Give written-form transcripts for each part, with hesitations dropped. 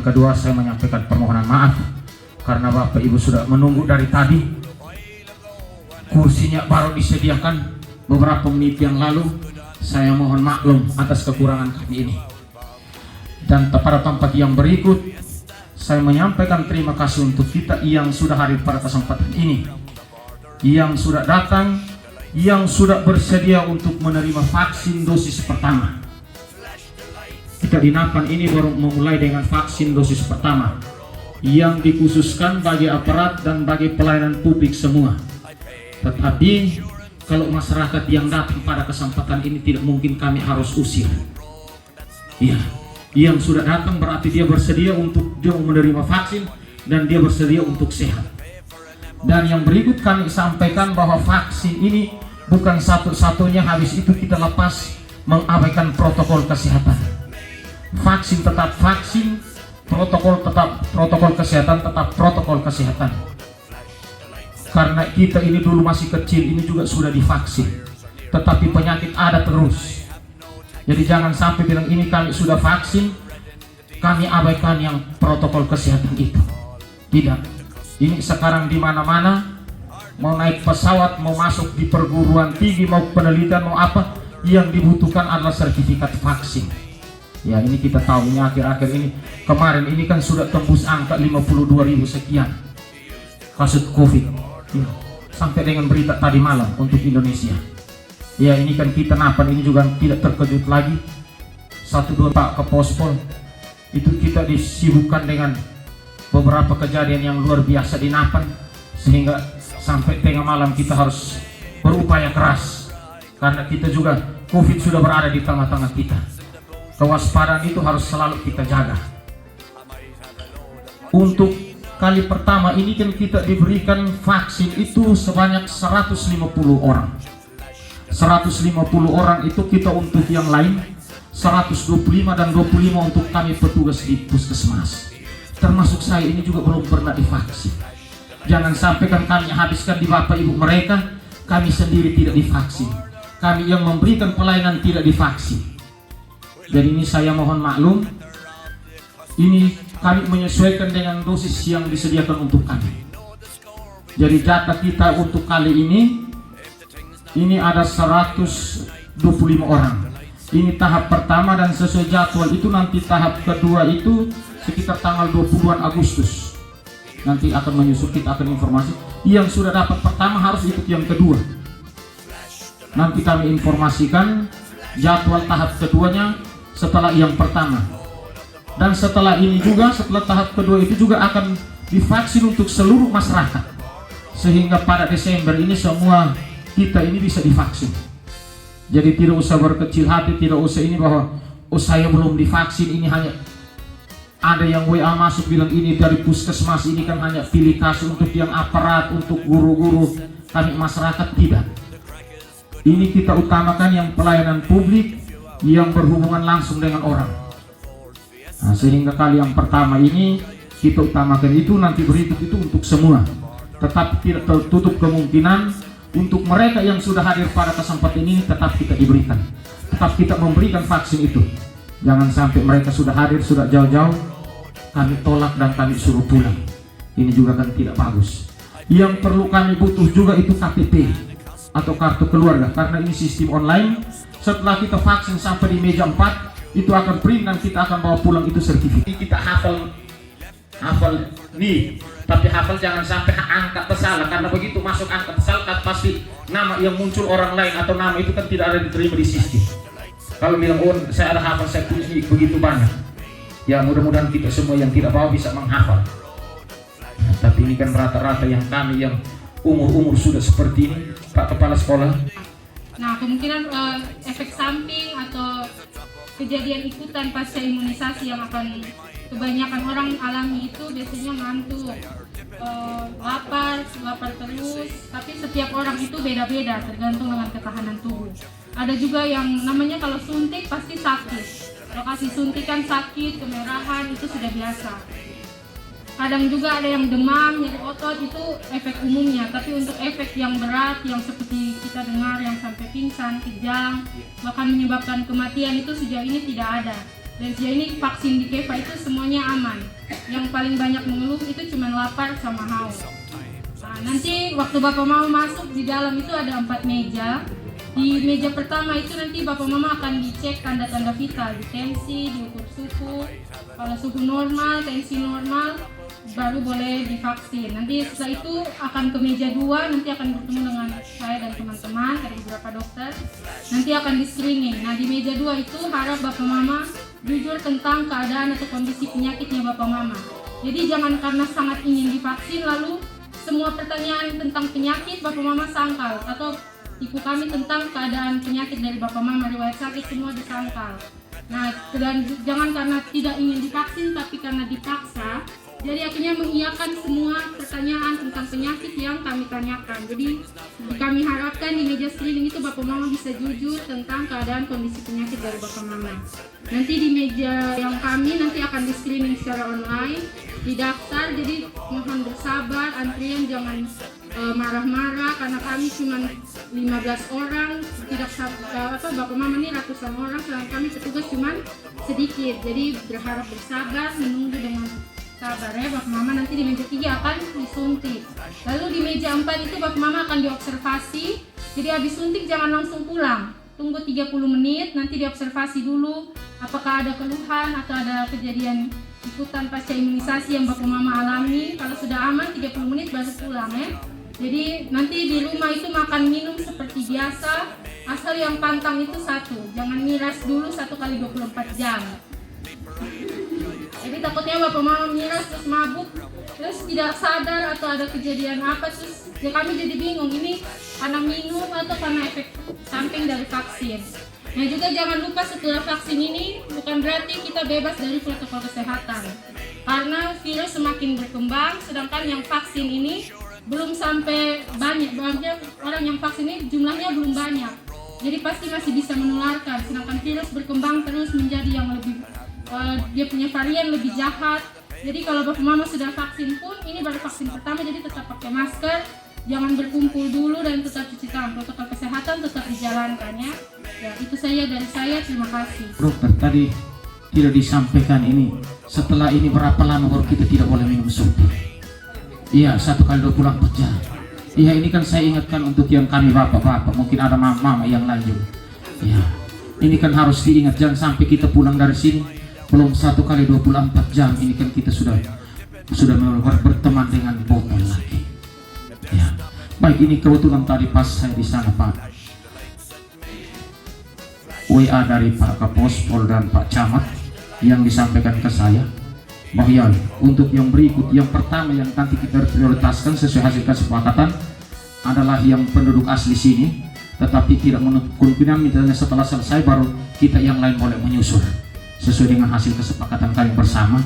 Yang kedua, saya menyampaikan permohonan maaf karena Bapak Ibu sudah menunggu dari tadi. Kursinya baru disediakan beberapa menit yang lalu. Saya mohon maklum atas kekurangan kami ini. Dan pada tempat yang berikut, saya menyampaikan terima kasih untuk kita yang sudah hadir pada kesempatan ini, yang sudah datang, yang sudah bersedia untuk menerima vaksin dosis pertama. Kita di Napan ini baru memulai dengan vaksin dosis pertama yang dikhususkan bagi aparat dan bagi pelayanan publik semua. Tetapi kalau masyarakat yang datang pada kesempatan ini tidak mungkin kami harus usir. Ya, yang sudah datang berarti dia bersedia untuk dia menerima vaksin dan dia bersedia untuk sehat. Dan yang berikut kami sampaikan bahwa vaksin ini bukan satu-satunya habis itu kita lepas mengabaikan protokol kesehatan. Vaksin tetap vaksin, protokol kesehatan tetap protokol kesehatan. Karena kita ini dulu masih kecil, ini juga sudah divaksin, tetapi penyakit ada terus. Jadi jangan sampai bilang ini kami sudah vaksin, kami abaikan yang protokol kesehatan itu. Tidak. Ini sekarang di mana-mana, mau naik pesawat, mau masuk di perguruan tinggi, mau penelitian, mau apa, yang dibutuhkan adalah sertifikat vaksin. Ya, ini kita tahu ini akhir-akhir ini, kemarin ini kan sudah tembus angka 52.000 sekian kasus COVID. Ya, sampai dengan berita tadi malam untuk Indonesia. Ya, ini kan kita Napan ini juga tidak terkejut lagi. 1-2 Pak ke Pospol itu kita disibukkan dengan beberapa kejadian yang luar biasa di Napan, sehingga sampai tengah malam kita harus berupaya keras karena kita juga COVID sudah berada di tengah-tengah kita. Kewaspadaan itu harus selalu kita jaga. Untuk kali pertama ini kan kita diberikan vaksin itu sebanyak 150 orang. 150 orang itu kita untuk yang lain, 125 dan 25 untuk kami petugas di puskesmas. Termasuk saya ini juga belum pernah divaksin. Jangan sampai kan kami habiskan di Bapak Ibu mereka, kami sendiri tidak divaksin. Kami yang memberikan pelayanan tidak divaksin. Jadi ini saya mohon maklum. Ini kami menyesuaikan dengan dosis yang disediakan untuk kami. Jadi data kita untuk kali ini ada 125 orang. Ini tahap pertama dan sesuai jadwal itu nanti tahap kedua itu sekitar tanggal 20-an Agustus. Nanti akan menyusul, kita akan informasi. Yang sudah dapat pertama harus ikut yang kedua. Nanti kami informasikan jadwal tahap keduanya setelah yang pertama. Dan setelah ini juga, setelah tahap kedua itu juga akan divaksin untuk seluruh masyarakat. Sehingga pada Desember ini semua kita ini bisa divaksin. Jadi tidak usah berkecil hati, tidak usah ini bahwa oh saya belum divaksin, ini hanya ada yang WA masuk bilang ini dari puskesmas, ini kan hanya pilih kasih untuk yang aparat, untuk guru-guru, kami masyarakat tidak. Ini kita utamakan yang pelayanan publik yang berhubungan langsung dengan orang. Nah, sehingga kali yang pertama ini kita utamakan itu, nanti berikut itu untuk semua. Tetap tidak tertutup kemungkinan untuk mereka yang sudah hadir pada kesempatan ini tetap kita diberikan. Tetap kita memberikan vaksin itu. Jangan sampai mereka sudah hadir, sudah jauh-jauh, kami tolak dan kami suruh pulang. Ini juga kan tidak bagus. Yang perlu kami butuh juga itu KTP atau kartu keluarga, karena ini sistem online. Setelah kita vaksin sampai di meja 4, itu akan print dan kita akan bawa pulang itu sertifikat. Kita hafal nih, tapi hafal jangan sampai angka tersalah, karena begitu masuk angka tersalah kan pasti nama yang muncul orang lain atau nama itu kan tidak ada diterima di sistem. Kalau bilang oh saya ada hafal, saya punya begitu banyak, ya mudah-mudahan kita semua yang tidak bawa bisa menghafal. Nah, tapi ini kan rata-rata yang kami yang umur sudah seperti ini, Pak Kepala Sekolah. Nah, kemungkinan efek samping atau kejadian ikutan pasca imunisasi yang akan kebanyakan orang alami itu biasanya ngantuk, lapar terus, tapi setiap orang itu beda-beda tergantung dengan ketahanan tubuh. Ada juga yang namanya kalau suntik pasti sakit, lokasi suntikan sakit, kemerahan itu sudah biasa. Kadang juga ada yang demam, nyeri otot, itu efek umumnya. Tapi untuk efek yang berat, yang seperti kita dengar, yang sampai pingsan, kejang, bahkan menyebabkan kematian itu sejauh ini tidak ada. Dan sejauh ini vaksin di KEVA itu semuanya aman. yang paling banyak mengeluh itu cuma lapar sama haus. Nah, nanti waktu Bapak Mama masuk di dalam itu ada 4 meja. Di meja pertama itu nanti Bapak Mama akan dicek tanda-tanda vital, di tensi, diukur suhu. Kalau suhu normal, tensi normal, baru boleh divaksin. Nanti setelah itu akan ke meja 2, nanti akan bertemu dengan saya dan teman-teman dari beberapa dokter. Nanti akan di screening. Nah, di meja 2 itu harap Bapak Mama jujur tentang keadaan atau kondisi penyakitnya Bapak Mama. Jadi jangan karena sangat ingin divaksin lalu semua pertanyaan tentang penyakit Bapak Mama sangkal, atau tipu kami tentang keadaan penyakit dari Bapak Mama, riwayat sakit semua disangkal. Nah, dan jangan karena tidak ingin divaksin tapi karena dipaksa, jadi akhirnya mengiyakan semua pertanyaan tentang penyakit yang kami tanyakan. Jadi kami harapkan di meja screening itu Bapak Mama bisa jujur tentang keadaan kondisi penyakit dari Bapak Mama. Nanti di meja yang kami nanti akan di screening secara online, didaftar, jadi mohon bersabar, antrian jangan marah-marah karena kami cuma 15 orang, tidak Bapak Mama ini ratusan orang, sedangkan kami petugas cuma sedikit. Jadi berharap bersabar, menunggu dengan sabar ya Bapak Mama. Nanti di meja 3 akan disuntik. Lalu di meja 4 itu Bapak Mama akan diobservasi. Jadi habis suntik jangan langsung pulang. Tunggu 30 menit, nanti diobservasi dulu apakah ada keluhan atau ada kejadian ikutan pasca imunisasi yang Bapak Mama alami. Kalau sudah aman 30 menit baru pulang ya. Jadi nanti di rumah itu makan minum seperti biasa, asal yang pantang itu 1, jangan miras dulu 1 kali 24 jam. Jadi takutnya Bapak Mama miras terus mabuk, terus tidak sadar atau ada kejadian apa, terus ya kami jadi bingung ini karena minum atau karena efek samping dari vaksin. Nah juga jangan lupa setelah vaksin ini bukan berarti kita bebas dari protokol kesehatan, karena virus semakin berkembang, sedangkan yang vaksin ini belum sampai banyak, orang yang vaksin ini jumlahnya belum banyak, jadi pasti masih bisa menularkan, sedangkan virus berkembang terus menjadi yang lebih dia punya varian lebih jahat. Jadi kalau Bapak Mama sudah vaksin pun ini baru vaksin pertama, jadi tetap pakai masker, jangan berkumpul dulu dan tetap cuci tangan, protokol kesehatan tetap dijalankan ya. Ya itu saya dari saya, terima kasih. Dokter tadi tidak disampaikan ini, setelah ini berapa lama baru kita tidak boleh minum susu? Iya, 1 kali 24 jam. Iya, ini kan saya ingatkan untuk yang kami bapak-bapak, mungkin ada mama yang lain juga. Iya, ini kan harus diingat, jangan sampai kita pulang dari sini belum 1 kali 24 jam. Ini kan kita sudah berteman dengan botol lagi. Ya, baik, ini kebetulan tadi pas saya di sana Pak, WA dari Pak Kapospol dan Pak Camat yang disampaikan ke saya bahwa untuk yang berikut, yang pertama yang nanti kita prioritaskan sesuai hasil kesepakatan adalah yang penduduk asli sini, tetapi tidak menutup kemungkinan misalnya setelah selesai baru kita yang lain boleh menyusul sesuai dengan hasil kesepakatan kami bersama.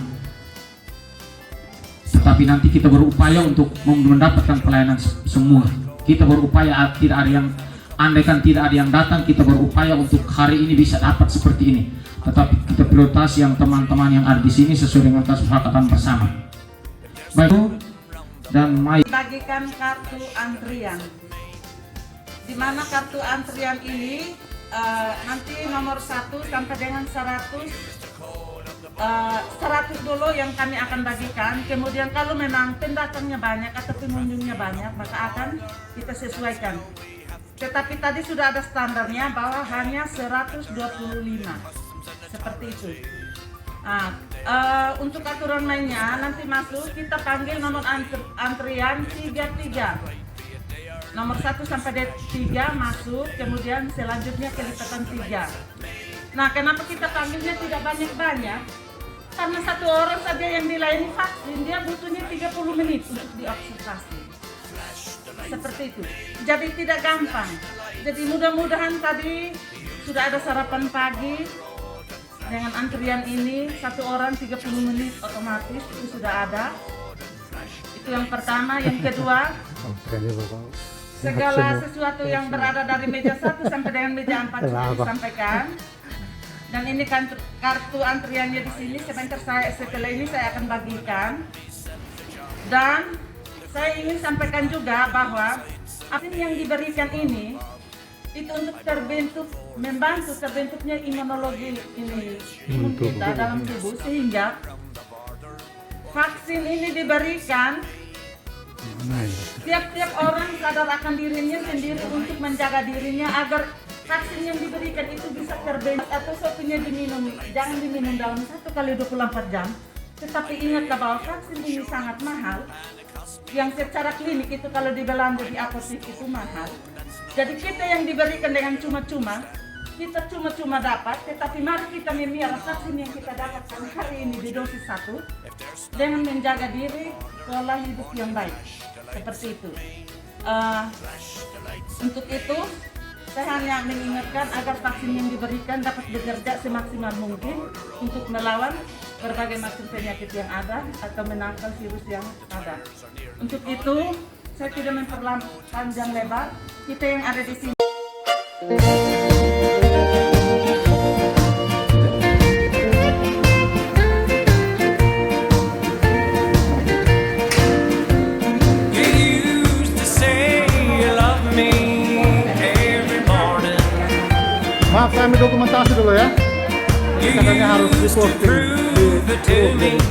Tetapi nanti kita berupaya untuk mendapatkan pelayanan semua. Kita berupaya tidak ada yang, andaikan tidak ada yang datang, kita berupaya untuk hari ini bisa dapat seperti ini. Tetapi kita prioritas yang teman-teman yang ada di sini sesuai dengan kesepakatan bersama. Baik, dan bagikan kartu antrian, di mana kartu antrian ini nanti nomor 1 sampai dengan 100 dulu yang kami akan bagikan. Kemudian kalau memang pendatangnya banyak atau pengunjungnya banyak, maka akan kita sesuaikan. Tetapi tadi sudah ada standarnya bahwa hanya 125. Seperti itu. Nah, untuk aturan mainnya nanti masuk kita panggil nomor antrian 33. Nomor 1 sampai 3 masuk, kemudian selanjutnya kelipatan 3. Nah, kenapa kita panggilnya tidak banyak-banyak? Karena 1 orang saja yang dilayani vaksin, dia butuhnya 30 menit untuk diobservasi. Seperti itu. Jadi tidak gampang. Jadi mudah-mudahan tadi sudah ada sarapan pagi. Dengan antrian ini 1 orang 30 menit otomatis itu sudah ada. Itu yang pertama. Yang kedua, segala sesuatu yang berada dari meja 1 sampai dengan meja 4 sudah disampaikan. Dan ini kan kartu antriannya di sini. Setelah ini saya akan bagikan. Dan saya ingin sampaikan juga bahwa vaksin yang diberikan ini itu untuk membantu terbentuknya imunologi imun kita dalam tubuh, sehingga vaksin ini diberikan, tiap-tiap orang sadar akan dirinya sendiri untuk menjaga dirinya agar vaksin yang diberikan itu bisa terbebas atau satunya diminum. Jangan diminum dalam 1 kali 24 jam. Tetapi ingatlah bahwa vaksin ini sangat mahal. Yang secara klinik itu kalau dibelanja di apotek itu mahal. Jadi kita yang diberikan dengan cuma-cuma, kita cuma-cuma dapat, tetapi mari kita memiara vaksin yang kita dapatkan hari ini di dosis 1 dengan menjaga diri, pola hidup yang baik. Seperti itu. Untuk itu, saya hanya mengingatkan agar vaksin yang diberikan dapat bekerja semaksimal mungkin untuk melawan berbagai macam penyakit yang ada atau menangkal virus yang ada. Untuk itu, saya tidak memperpanjang lebar. Kita yang ada di sini. Maaf, saya ambil dokumentasi dulu ya. Katanya harus di-posting.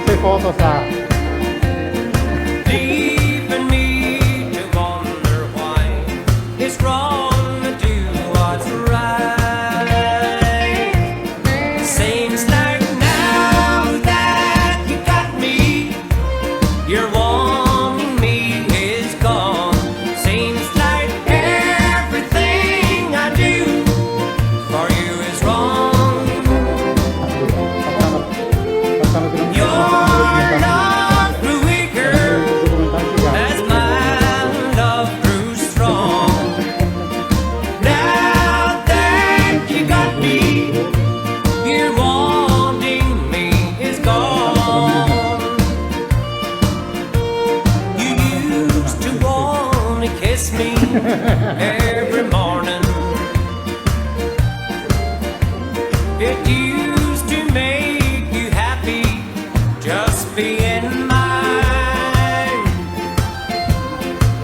Saya foto sa. Every morning, it used to make you happy just being mine.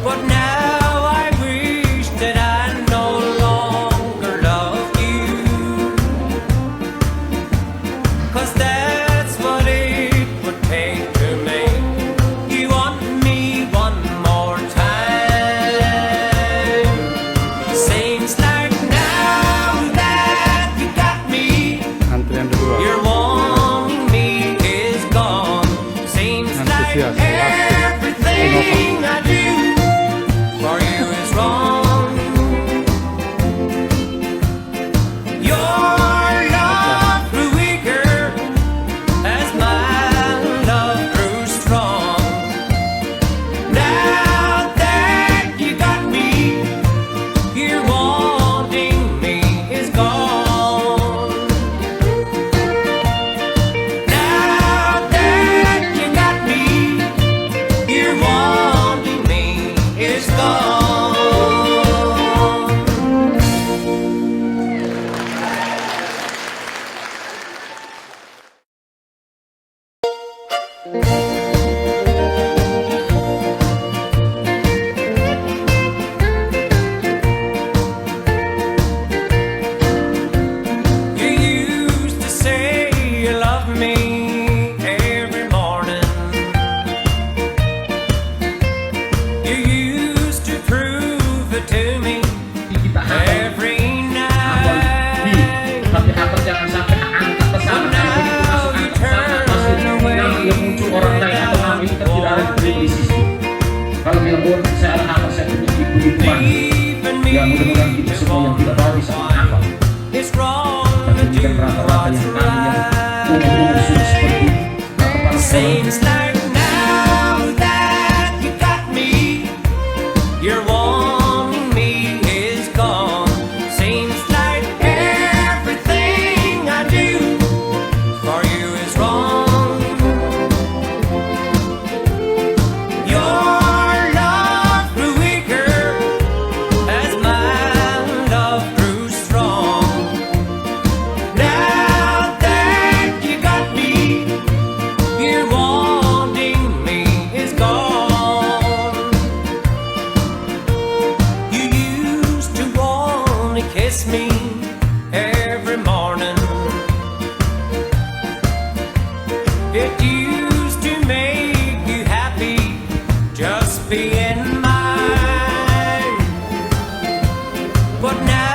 But now I wish that I no longer love you, 'cause that's what it would take to make you want me one more time. You're wanting me is gone. Seems like everything I do for you is wrong. Your love grew weaker as my love grew strong. Now that you got me, you're wanting me is gone. Kalau bilang saya anak saya punya ibu-ibuan, ya mudah-mudahan kita semua yang tidak tahu sama apa. Tapi bukan rata-rata yang kami yang umur sudah seperti kepala You're wanting kiss me every morning. It used to make you happy just being mine, but now